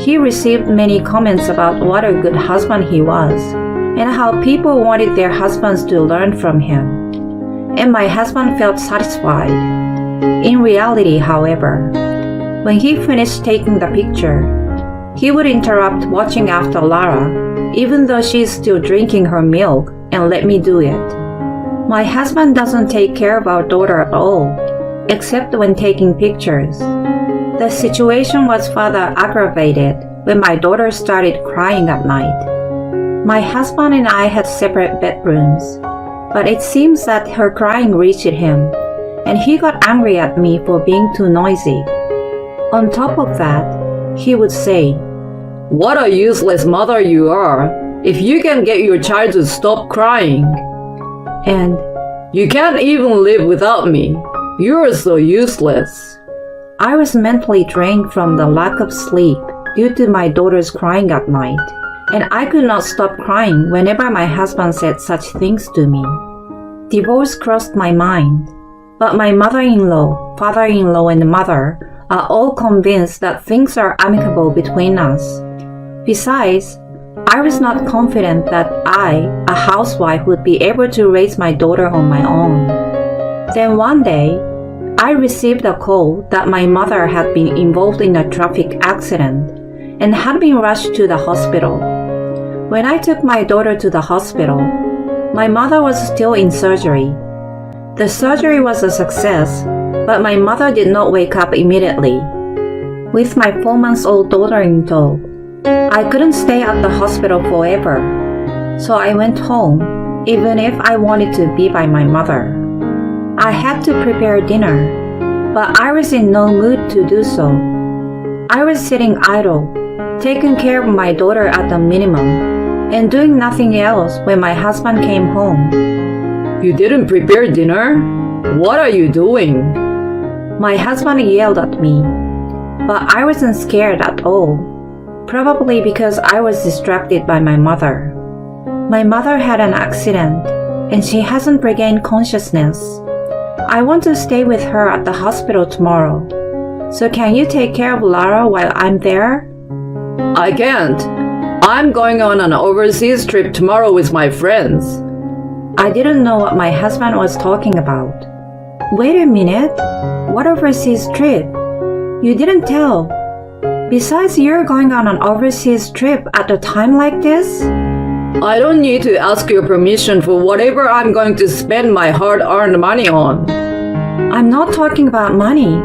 He received many comments about what a good husband he was and how people wanted their husbands to learn from him. And my husband felt satisfied. In reality, however, when he finished taking the picture, he would interrupt watching after Lara, even though she is still drinking her milk, and let me do it. My husband doesn't take care of our daughter at all, except when taking pictures. The situation was further aggravated when my daughter started crying at night. My husband and I had separate bedrooms, but it seems that her crying reached him, and he got angry at me for being too noisy. On top of that, he would say, "What a useless mother you are if you can get your child to stop crying. and You can't even live without me. You're so useless." I was mentally drained from the lack of sleep due to my daughter's crying at night, and I could not stop crying whenever my husband said such things to me. Divorce crossed my mind, but my mother-in-law, father-in-law, and mother are all convinced that things are amicable between us. Besides, I was not confident that I, a housewife, would be able to raise my daughter on my own. Then one day, I received a call that my mother had been involved in a traffic accident and had been rushed to the hospital. When I took my daughter to the hospital, my mother was still in surgery. The surgery was a success, but my mother did not wake up immediately. With my 4-month-old daughter in tow, I couldn't stay at the hospital forever, so I went home, even if I wanted to be by my mother. I had to prepare dinner, but I was in no mood to do so. I was sitting idle, taking care of my daughter at the minimum, and doing nothing else when my husband came home. "You didn't prepare dinner? What are you doing?" My husband yelled at me, but I wasn't scared at all, probably because I was distracted by my mother. My mother had an accident, and she hasn't regained consciousness. I want to stay with her at the hospital tomorrow. So can you take care of Lara while I'm there? "I can't. I'm going on an overseas trip tomorrow with my friends." I didn't know what my husband was talking about. Wait a minute. What overseas trip? You didn't tell. Besides, you're going on an overseas trip at a time like this? "I don't need to ask your permission for whatever I'm going to spend my hard-earned money on." I'm not talking about money.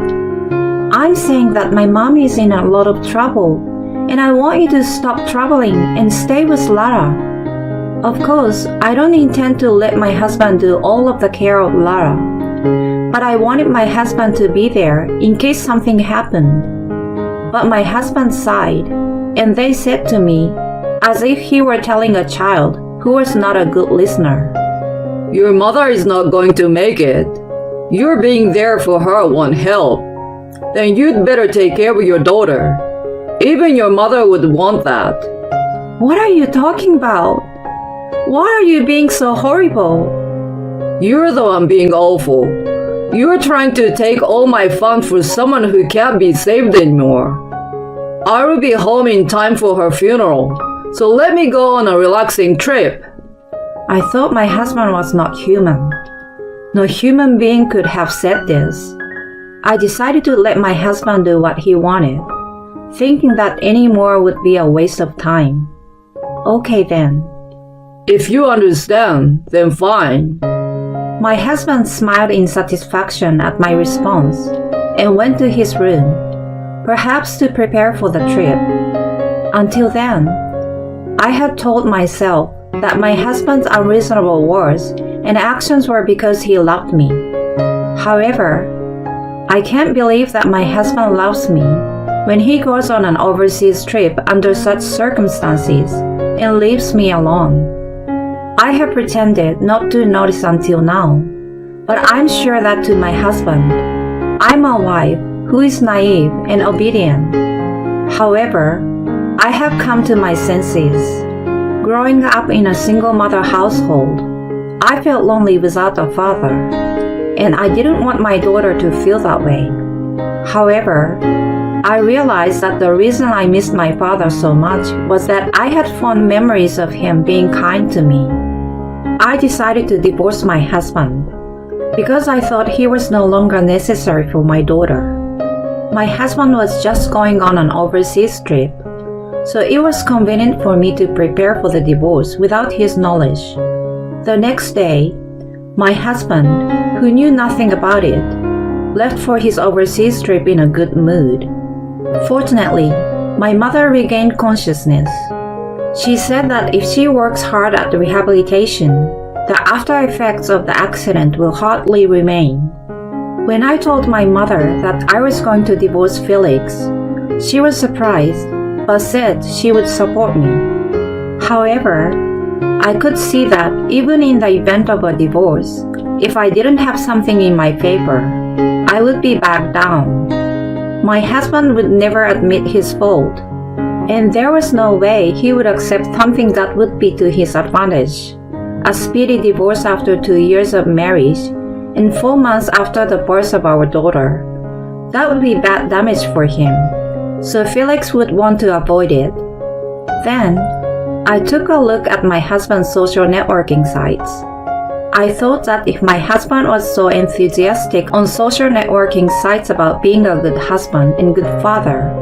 I'm saying that my mom is in a lot of trouble, and I want you to stop traveling and stay with Lara. Of course, I don't intend to let my husband do all of the care of Lara, but I wanted my husband to be there in case something happened. But my husband sighed, and they said to me, as if he were telling a child who was not a good listener, "Your mother is not going to make it. Your being there for her won't help. Then you'd better take care of your daughter. Even your mother would want that." What are you talking about? Why are you being so horrible? "You're the one being awful. You're trying to take all my fun for someone who can't be saved anymore. I will be home in time for her funeral, so let me go on a relaxing trip." I thought my husband was not human. No human being could have said this. I decided to let my husband do what he wanted, thinking that any more would be a waste of time. Okay then. "If you understand, then fine." My husband smiled in satisfaction at my response and went to his room, perhaps to prepare for the trip. Until then, I had told myself that my husband's unreasonable words and actions were because he loved me. However, I can't believe that my husband loves me when he goes on an overseas trip under such circumstances and leaves me alone. I have pretended not to notice until now, but I'm sure that to my husband, I'm a wife who is naive and obedient. However, I have come to my senses. Growing up in a single mother household, I felt lonely without a father, and I didn't want my daughter to feel that way. However, I realized that the reason I missed my father so much was that I had fond memories of him being kind to me. I decided to divorce my husband because I thought he was no longer necessary for my daughter. My husband was just going on an overseas trip, so it was convenient for me to prepare for the divorce without his knowledge. The next day, my husband, who knew nothing about it, left for his overseas trip in a good mood. Fortunately, my mother regained consciousness. She said that if she works hard at the rehabilitation, the after effects of the accident will hardly remain. When I told my mother that I was going to divorce Felix, she was surprised, but said she would support me. However, I could see that even in the event of a divorce, if I didn't have something in my favor, I would be backed down. My husband would never admit his fault, and there was no way he would accept something that would be to his advantage. A speedy divorce after 2 years of marriage and 4 months after the birth of our daughter. That would be bad damage for him, so Felix would want to avoid it. Then, I took a look at my husband's social networking sites. I thought that if my husband was so enthusiastic on social networking sites about being a good husband and good father,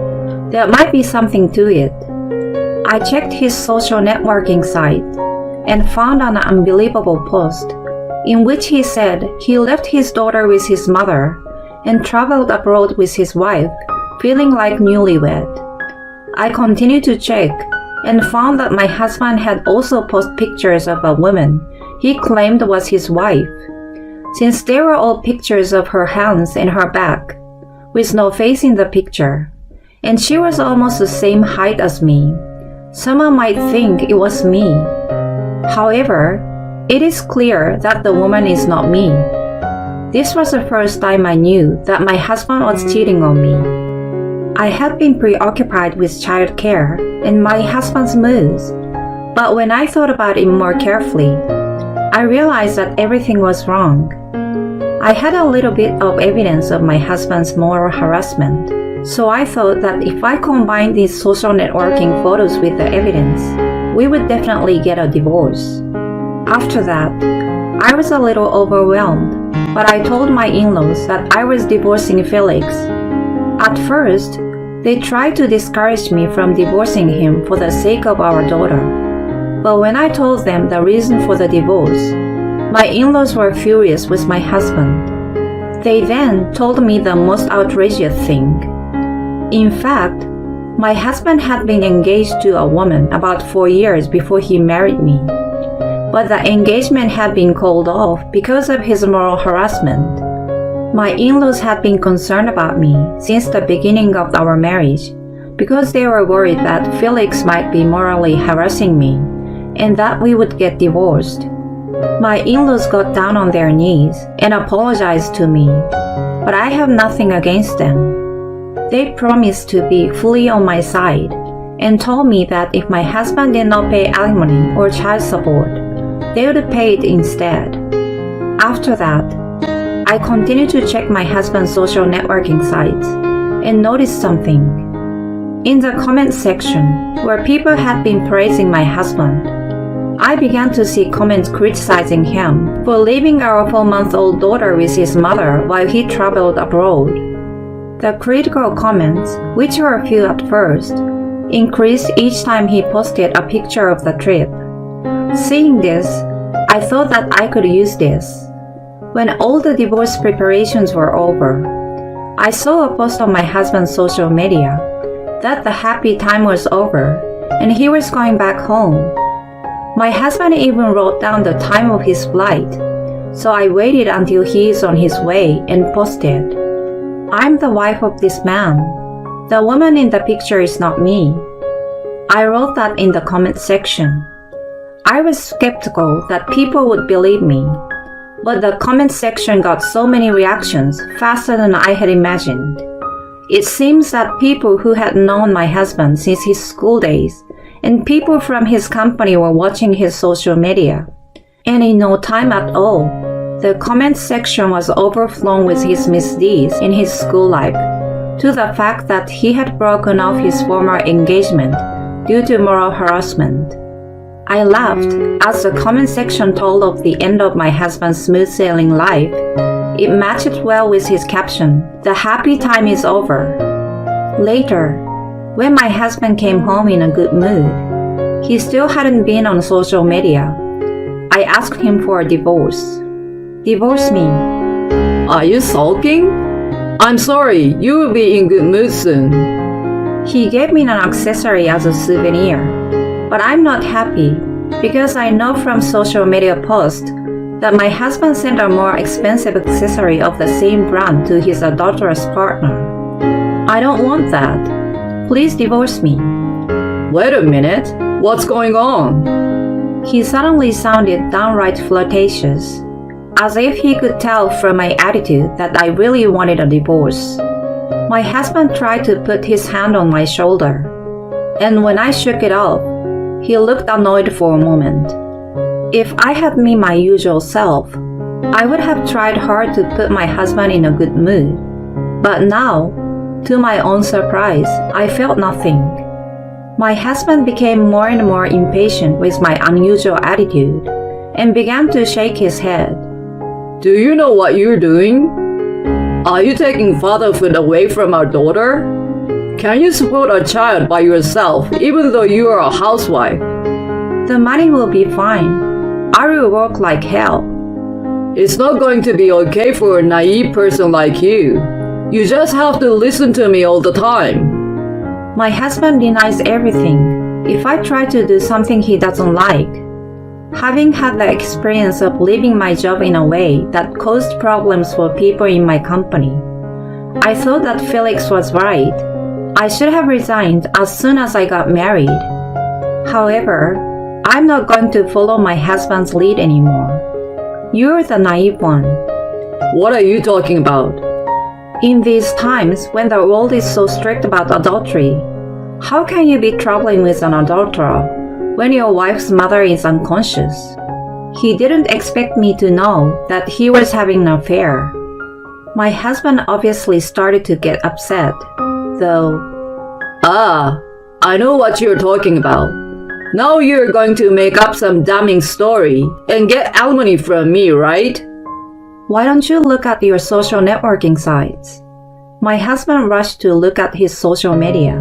there might be something to it. I checked his social networking site and found an unbelievable post in which he said he left his daughter with his mother and traveled abroad with his wife, feeling like newlywed. I continued to check and found that my husband had also posted pictures of a woman he claimed was his wife. Since they were all pictures of her hands and her back, with no face in the picture, and she was almost the same height as me, someone might think it was me. However, it is clear that the woman is not me. This was the first time I knew that my husband was cheating on me. I had been preoccupied with child care and my husband's moods, but when I thought about it more carefully, I realized that everything was wrong. I had a little bit of evidence of my husband's moral harassment, so I thought that if I combined these social networking photos with the evidence, we would definitely get a divorce. After that, I was a little overwhelmed, but I told my in-laws that I was divorcing Felix. At first, they tried to discourage me from divorcing him for the sake of our daughter. But when I told them the reason for the divorce, my in-laws were furious with my husband. They then told me the most outrageous thing. In fact, my husband had been engaged to a woman about 4 years before he married me. But the engagement had been called off because of his moral harassment. My in-laws had been concerned about me since the beginning of our marriage because they were worried that Felix might be morally harassing me and that we would get divorced. My in-laws got down on their knees and apologized to me, but I have nothing against them. They promised to be fully on my side and told me that if my husband did not pay alimony or child support, they would pay it instead. After that, I continued to check my husband's social networking sites and noticed something. In the comment section, where people had been praising my husband, I began to see comments criticizing him for leaving our 4-month-old daughter with his mother while he traveled abroad. The critical comments, which were few at first, increased each time he posted a picture of the trip. Seeing this, I thought that I could use this. When all the divorce preparations were over, I saw a post on my husband's social media that the happy time was over and he was going back home. My husband even wrote down the time of his flight, so I waited until he is on his way and posted. I'm the wife of this man. The woman in the picture is not me. I wrote that in the comment section. I was skeptical that people would believe me, but the comment section got so many reactions faster than I had imagined. It seems that people who had known my husband since his school days and people from his company were watching his social media. And in no time at all, the comment section was overflowing with his misdeeds in his school life, to the fact that he had broken off his former engagement due to moral harassment. I laughed as the comment section told of the end of my husband's smooth sailing life. It matched well with his caption, "The happy time is over." Later, when my husband came home in a good mood, he still hadn't been on social media. I asked him for a divorce. Divorce me. Are you sulking? I'm sorry, you will be in good mood soon. He gave me an accessory as a souvenir, but I'm not happy because I know from social media posts that my husband sent a more expensive accessory of the same brand to his adulterous partner. I don't want that. Please divorce me. Wait a minute, what's going on? He suddenly sounded downright flirtatious, as if he could tell from my attitude that I really wanted a divorce. My husband tried to put his hand on my shoulder, and when I shook it off, he looked annoyed for a moment. If I had been my usual self, I would have tried hard to put my husband in a good mood. But now, to my own surprise, I felt nothing. My husband became more and more impatient with my unusual attitude and began to shake his head. Do you know what you're doing? Are you taking fatherhood away from our daughter? Can you support a child by yourself even though you are a housewife? The money will be fine. I will work like hell. It's not going to be okay for a naive person like you. You just have to listen to me all the time. My husband denies everything if I try to do something he doesn't like. Having had the experience of leaving my job in a way that caused problems for people in my company, I thought that Felix was right. I should have resigned as soon as I got married. However, I'm not going to follow my husband's lead anymore. You're the naive one. What are you talking about? In these times when the world is so strict about adultery, how can you be traveling with an adulterer when your wife's mother is unconscious? He didn't expect me to know that he was having an affair. My husband obviously started to get upset, though. Ah, I know what you're talking about. Now you're going to make up some damning story and get alimony from me, right? Why don't you look at your social networking sites? My husband rushed to look at his social media,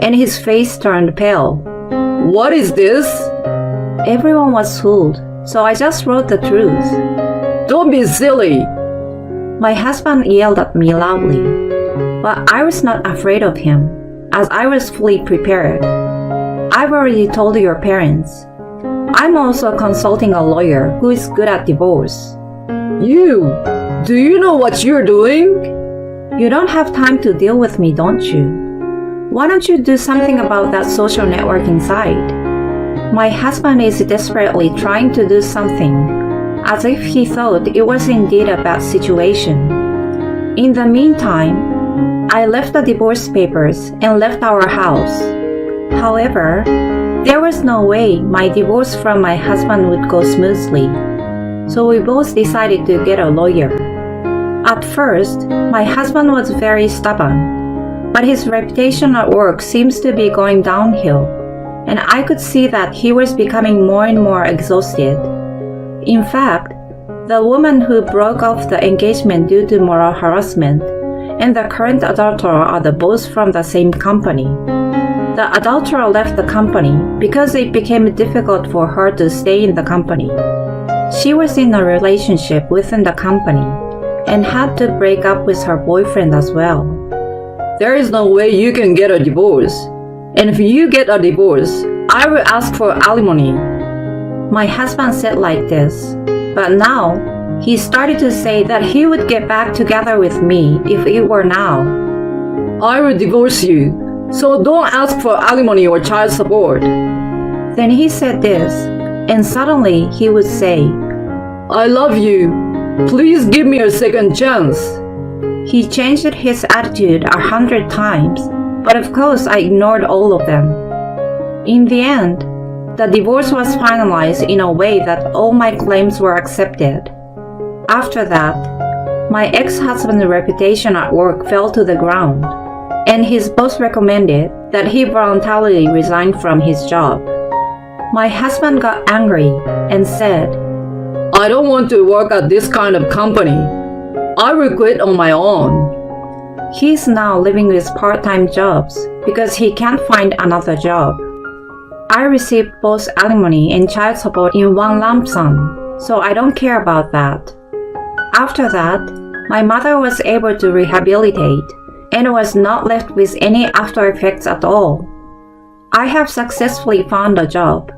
and his face turned pale. What is this? Everyone was fooled, so I just wrote the truth. Don't be silly. My husband yelled at me loudly, but I was not afraid of him, as I was fully prepared. I've already told your parents. I'm also consulting a lawyer who is good at divorce. Do you know what you're doing? You don't have time to deal with me, don't you? Why don't you do something about that social networking site? My husband is desperately trying to do something, as if he thought it was indeed a bad situation. In the meantime, I left the divorce papers and left our house. However, there was no way my divorce from my husband would go smoothly, so we both decided to get a lawyer. At first, my husband was very stubborn, but his reputation at work seems to be going downhill, and I could see that he was becoming more and more exhausted. In fact, the woman who broke off the engagement due to moral harassment and the current adulterer are the both from the same company. The adulterer left the company because it became difficult for her to stay in the company. She was in a relationship within the company and had to break up with her boyfriend as well. There is no way you can get a divorce. And if you get a divorce, I will ask for alimony. My husband said like this, but now He started to say that he would get back together with me if it were now. I will divorce you, so don't ask for alimony or child support. Then he said this, and suddenly he would say, I love you. Please give me a second chance. He changed his attitude 100 times, but of course I ignored all of them. In the end, the divorce was finalized in a way that all my claims were accepted. After that, my ex-husband's reputation at work fell to the ground, and his boss recommended that he voluntarily resign from his job. My husband got angry and said, I don't want to work at this kind of company. I will quit on my own. He's now living with part-time jobs because he can't find another job. I received both alimony and child support in one lump sum, so I don't care about that. After that, my mother was able to rehabilitate and was not left with any after effects at all. I have successfully found a job,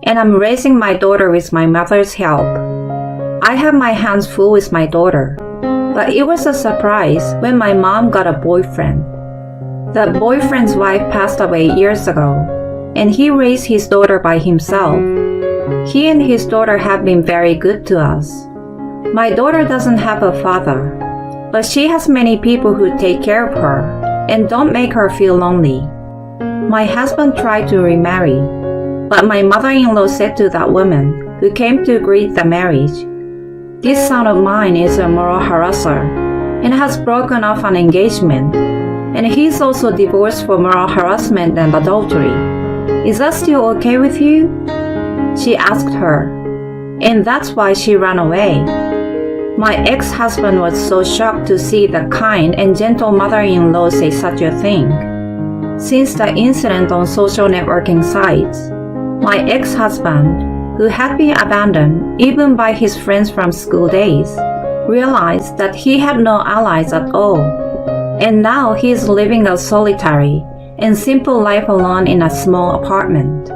and I'm raising my daughter with my mother's help. I have my hands full with my daughter, but it was a surprise when my mom got a boyfriend. The boyfriend's wife passed away years ago, and he raised his daughter by himself. He and his daughter have been very good to us. My daughter doesn't have a father, but she has many people who take care of her and don't make her feel lonely. My husband tried to remarry, but my mother-in-law said to that woman who came to greet the marriage, this son of mine is a moral harasser and has broken off an engagement, and he's also divorced for moral harassment and adultery. Is that still okay with you? She asked her, and that's why she ran away. My ex-husband was so shocked to see the kind and gentle mother-in-law say such a thing. Since the incident on social networking sites, my ex-husband, who had been abandoned even by his friends from school days, realized that he had no allies at all, and now he is living a solitary and simple life alone in a small apartment.